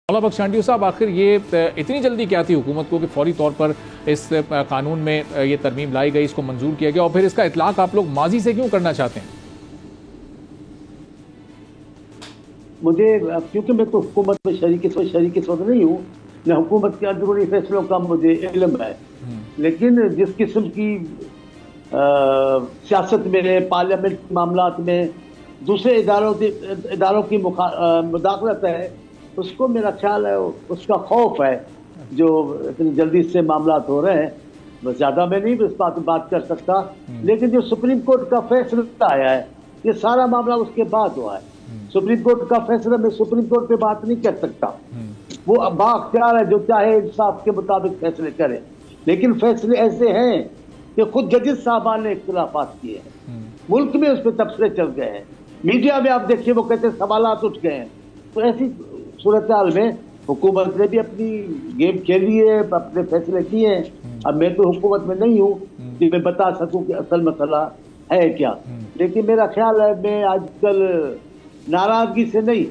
मौलाना बख्शांडियो साहब, आखिर ये इतनी जल्दी क्या थी हुकूमत को कि फौरी तौर पर इस कानून में ये तरमीम लाई गई, इसको मंजूर किया गया, और फिर इसका इतलाक आप लोग माजी से क्यों करना चाहते हैं? मुझे क्योंकि मैं तो हुकूमत में शरीक इस वक्त नहीं हूँ, न हुकूमत के अंदरूनी फैसलों का मुझे इल्म है, लेकिन जिस किस्म की सियासत में, पार्लियामेंट के मामलात में दूसरे इदारों की मुदाखलत है, उसको मेरा ख्याल है, उसका खौफ है जो इतनी जल्दी से मामलात हो रहे हैं। बस ज़्यादा मैं नहीं इस बात कर सकता, लेकिन जो सुप्रीम कोर्ट का फैसला आया है, ये सारा मामला उसके बाद हुआ है। सुप्रीम कोर्ट का फैसला मैं सुप्रीम कोर्ट पे बात नहीं कर सकता, वो बाख्तियार है, जो चाहे इंसाफ के मुताबिक फैसले करे, लेकिन फैसले ऐसे हैं कि खुद जजेस साहबान ने इख्तिलाफात किए हैं, मुल्क में उस पर तबसरे चल गए हैं, मीडिया में आप देखिए वो कहते हैं सवालात उठ गए हैं। तो ऐसी सूरत हाल में हुकूमत ने भी अपनी गेम खेली है, अपने फैसले किए हैं। अब मैं तो हुकूमत में नहीं हूँ कि मैं बता सकूं कि असल मसला है क्या, लेकिन मेरा ख्याल है, मैं आजकल नाराजगी से नहीं,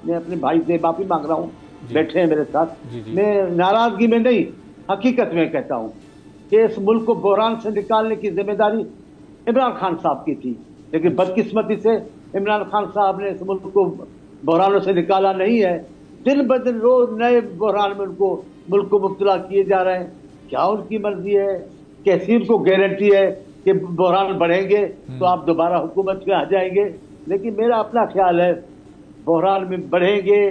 मैं अपने भाई से माफी मांग रहा हूँ, बैठे हैं मेरे साथ, मैं नाराजगी में नहीं, हकीकत में कहता हूँ कि इस मुल्क को बहरान से निकालने की जिम्मेदारी इमरान खान साहब की थी, लेकिन बदकिस्मती से इमरान खान साहब ने इस मुल्क को बहरानों से निकाला नहीं है। दिन ब दिन रोज नए बहरान में मुल्क को मुब्तला किए जा रहे हैं। क्या उनकी मर्जी है? कैसी उनको गारंटी है कि बहरान बढ़ेंगे तो आप दोबारा हुकूमत में आ जाएंगे? लेकिन मेरा अपना ख्याल है, बहरान में बढ़ेंगे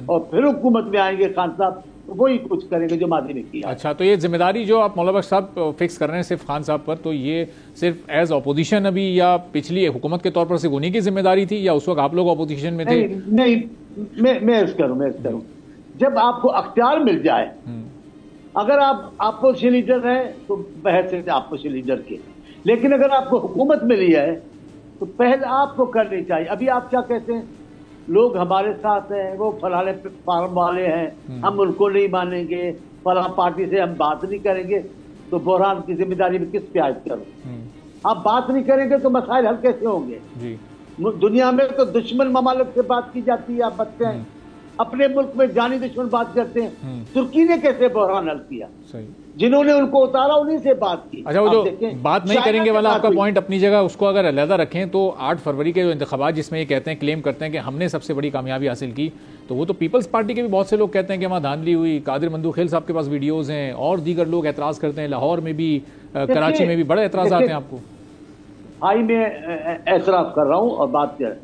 और फिर हुकूमत में आएंगे खान साहब, तो वही कुछ करेंगे जो माजी में किया। अच्छा, तो ये जिम्मेदारी जो आप मौलाना बख्श साहब फिक्स कर रहे हैं सिर्फ खान साहब पर, तो ये सिर्फ एज अपोजिशन अभी, या पिछली हुकूमत के तौर पर सिर्फ उन्हीं की जिम्मेदारी थी, या उस वक्त आप लोग अपोजिशन में थे? नहीं, मैं इस करूं, जब आपको अख्तियार मिल जाए, अगर आप अपोजिशन लीडर हैं तो बहस है अपोजिशन लीडर के, लेकिन अगर आपको हुकूमत मिली है तो पहले आपको करनी चाहिए। अभी आप क्या कहते हैं, लोग हमारे साथ हैं, वो फलाने फार्म वाले हैं, हम उनको नहीं मानेंगे, फला पार्टी से हम बात नहीं करेंगे, तो बहरान की जिम्मेदारी में किस पे आयद करूं? आप बात नहीं करेंगे तो मसाइल हल कैसे होंगे? जी। दुनिया में तो दुश्मन ममालिक से बात की जाती है, आप बचते हैं, अपने मुल्क में जानी दुश्मन बात करते हैं। तुर्की ने कैसे बहरान हल किया? सही। जिन्होंने उनको उतारा उन्हीं से बात की। अच्छा, वो जो बात नहीं करेंगे वाला आपका पॉइंट अपनी जगह, उसको अगर अलहदा रखें तो 8 फरवरी के जो इंतखाबात जिसमें ये कहते हैं, क्लेम करते हैं कि हमने सबसे बड़ी कामयाबी हासिल की, तो वो तो पीपल्स पार्टी के भी बहुत से लोग कहते हैं कि वहाँ धांधली हुई। कादिर मंदूखेल साहब के पास वीडियोज हैं, और दीगर लोग एतराज़ करते हैं, लाहौर में भी, कराची में भी बड़े एतराज़ात हैं आपको। आई मैं एतराफ़ कर रहा हूँ और बात कर,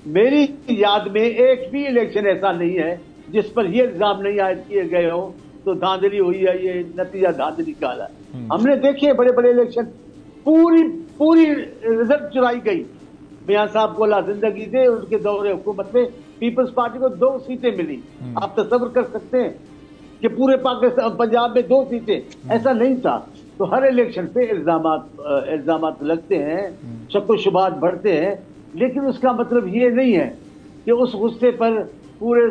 मेरी याद में एक भी इलेक्शन ऐसा नहीं है जिस पर ये इल्जाम नहीं आयद किए गए हो तो धांधली हुई है, ये नतीजा धांधली का है। हमने देखे बड़े बड़े इलेक्शन, पूरी रिजल्ट चुराई गई। मियां साहब को ला जिंदगी दे, उनके दौरे हुकूमत में पीपल्स पार्टी को 2 सीटें मिली। आप तस्वर कर सकते हैं कि पूरे पाकिस्तान, पंजाब में 2 सीटें, ऐसा नहीं था। तो हर इलेक्शन पे इल्जामात लगते हैं, शक शुबात बढ़ते हैं, लेकिन उसका मतलब ये नहीं है कि उस गुस्से पर पूरे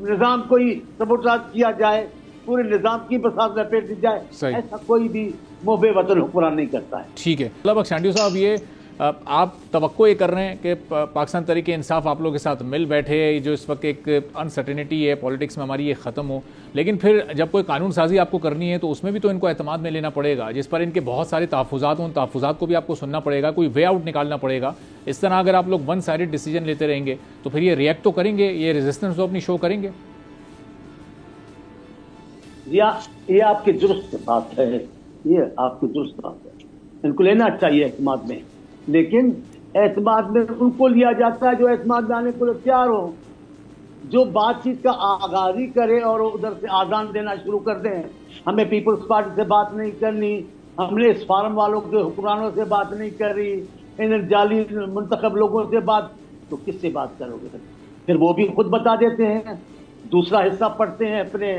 निजाम को ही सबूताज किया जाए, पूरे निजाम की बसात लपेट दी जाए। ऐसा कोई भी मोहबे वतन हुक्मरान नहीं करता है। ठीक है मौलाना बख्शांडियो साहब, ये आप तवक्को ये कर रहे हैं कि पाकिस्तान तहरीक इंसाफ आप लोगों के साथ मिल बैठे, जो इस वक्त एक अनसर्टेनिटी है पॉलिटिक्स में हमारी, ये ख़त्म हो, लेकिन फिर जब कोई कानून साजी आपको करनी है तो उसमें भी तो इनको एतमाद में लेना पड़ेगा, जिस पर इनके बहुत सारे तहफ़्फ़ुज़ात हों, उन तहफ़्फ़ुज़ात को भी आपको सुनना पड़ेगा, कोई वे आउट निकालना पड़ेगा। इस तरह अगर आप लोग वन साइडेड डिसीजन लेते रहेंगे तो फिर ये रिएक्ट तो करेंगे, ये रेजिस्टेंस तो अपनी शो करेंगे। ये आपकी दुरुस्त बात है, ये आपकी दुरुस्त बात है, इनको लेना चाहिए एतमाद में, लेकिन एतमाद में उनको लिया जाता है जो एतमाद में आने को तैयार हो, जो बातचीत का आगाज ही करे और उधर से आज़ान देना शुरू कर दें, हमें पीपल्स पार्टी से बात नहीं करनी, हमने इस फार्म वालों के हुक्मरानों से बात नहीं करी, इन जाली मुंतखब लोगों से बात, तो किससे बात करोगे? फिर वो भी खुद बता देते हैं, दूसरा हिस्सा पढ़ते हैं अपने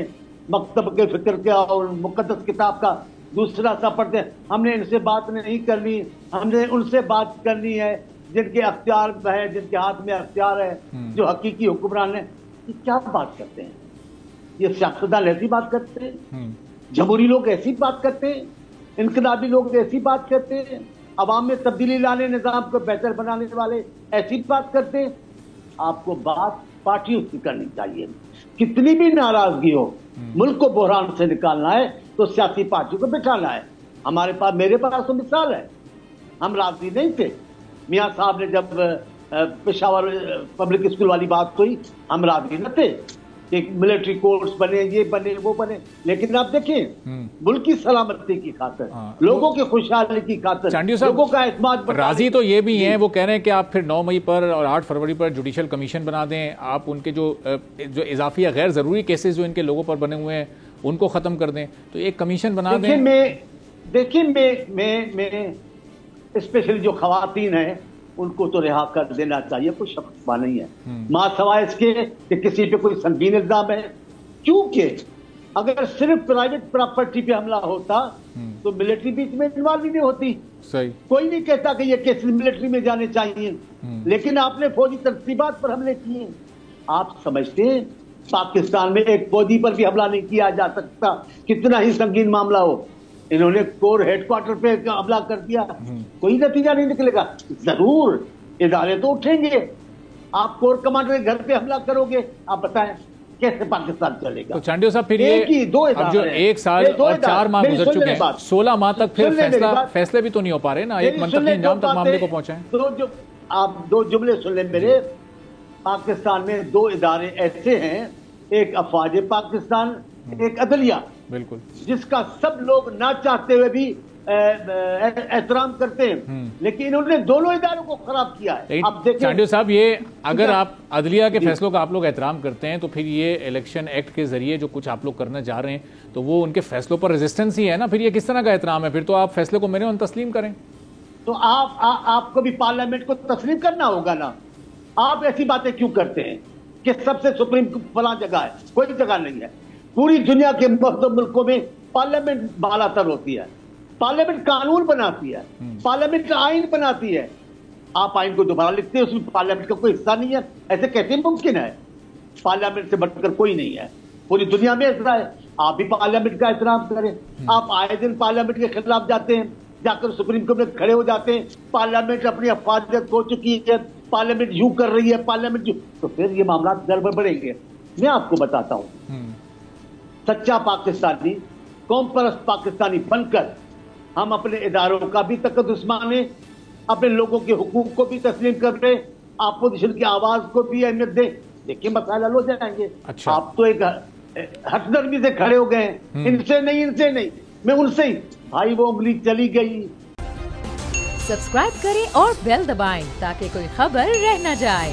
मकतब के फिक्र का और मुकद्दस किताब का दूसरा हिस्सा पढ़ते हैं, हमने इनसे बात नहीं करनी, हमने उनसे बात करनी है जिनके अख्तियार है, जिनके हाथ में अख्तियार है, जो हकीकी हुक्मरान है। ये क्या बात करते हैं? ये सियासतदान ऐसी बात करते हैं, जमहूरी लोग ऐसी बात करते हैं, इनकलाबी लोग ऐसी बात करते हैं, अवाम में तब्दीली लाने, निज़ाम को बेहतर बनाने वाले ऐसी बात करते हैं। आपको बात पार्टियों से करनी चाहिए, कितनी भी नाराजगी हो, मुल्क को बहरान से निकालना है तो सियासी पार्टी को बिठाना है। मेरे पास तो मिसाल है, हम राजी नहीं थे। मियां साहब ने जब पेशावर पब्लिक स्कूल वाली बात हुई, हम राजी न थे कि मिलिट्री कोर्ट्स बने, ये बने, वो बने। लेकिन आप देखें, मुल्क की सलामती की खातिर, लोगों की खुशहाली की खातिर, लोगों का एतमाद राजी तो ये भी हैं, वो कह रहे हैं कि आप फिर 9 मई पर और 8 फरवरी पर जुडिशल कमीशन बना दें, आप उनके जो इजाफी या गैर जरूरी केसेस जो इनके लोगों पर बने हुए हैं उनको खत्म कर दें, तो एक कमीशन बना दें। देखिए मैं स्पेशली जो खवातीन हैं उनको तो रिहा कर देना चाहिए, कोई शक नहीं है। मां सवाए इसके कि किसी पे कोई संगीन इल्जाम है, क्योंकि अगर सिर्फ प्राइवेट प्रॉपर्टी पे हमला होता तो मिलिट्री बीच में इन्वॉल्व ही नहीं होती। सही, कोई नहीं कहता कि ये केस मिलिट्री में जाने चाहिए, लेकिन आपने फौजी तरतीबात पर हमले किए। आप समझते हैं पाकिस्तान में एक फौजी पर भी हमला नहीं किया जा सकता, कितना ही संगीन मामला हो। इन्होंने कोर हेडक्वार्टर पे हमला कर दिया, कोई नतीजा नहीं निकलेगा। जरूर इदारे तो उठेंगे। आप कोर कमांडर के घर पे हमला करोगे, आप बताएं कैसे पाकिस्तान चलेगा? तो चांडियो साहब, फिर ये अब जो 1 साल और 4 माह गुजर चुके हैं, 16 माह तक फिर फैसले भी तो नहीं हो पा रहे ना, एक मंतकी अंजाम तक मामले को पहुंचाएं। तो जो आप 2 जुमले सुन लें मेरे। पाकिस्तान में 2 इदारे ऐसे हैं, एक अफवाज पाकिस्तान, एक अदलिया, बिल्कुल, जिसका सब लोग ना चाहते हुए भी एहतराम करते हैं, लेकिन इन्होंने दोनों इदारों को खराब किया है। आप देखें चांडियो साहब, ये अगर आप अदलिया के फैसलों का आप लोग एहतराम करते हैं, तो फिर ये इलेक्शन एक्ट के जरिए जो कुछ आप लोग करने जा रहे हैं, तो वो उनके फैसलों पर रेजिस्टेंस ही है ना, फिर ये किस तरह का एहतराम है? फिर तो आप फैसले को मेरे तस्लीम करें। तो आपको भी पार्लियामेंट को तस्लीम करना होगा ना। आप ऐसी बातें क्यों करते हैं कि सबसे सुप्रीम फला जगह है? कोई जगह नहीं है। पूरी दुनिया के मुल्कों में पार्लियामेंट बालातर होती है, पार्लियामेंट कानून बनाती है, पार्लियामेंट आइन बनाती है। आप आइन को दोबारा लिखते हैं, उसमें पार्लियामेंट का कोई हिस्सा नहीं है, ऐसे कैसे मुमकिन है? पार्लियामेंट से बढ़कर कोई नहीं है, पूरी दुनिया में ऐसा है। आप भी पार्लियामेंट का एहतराम करें। आप आए दिन पार्लियामेंट के खिलाफ जाते हैं, जाकर सुप्रीम कोर्ट में खड़े हो जाते हैं, पार्लियामेंट अपनी अफवादियत खो चुकी है, पार्लियामेंट यूं कर रही है, पार्लियामेंट यूं, तो फिर ये मामला गड़बड़ बढ़ेंगे। मैं आपको बताता हूं, सच्चा पाकिस्तानी, कौम परस्त पाकिस्तानी बनकर हम अपने इदारों का भी तकद्दुस माने, अपने लोगों के हुकूक को भी तस्लीम कर रहे, अपोजिशन की आवाज को भी अहमियत दें। देखिए मसाला हो जाएंगे। अच्छा। आप तो एक हटदर्मी से खड़े हो गए हैं, इनसे नहीं, मैं उनसे ही। भाई वो उंगली चली गई। सब्सक्राइब करें और बेल दबाएं ताकि कोई खबर रह न जाए।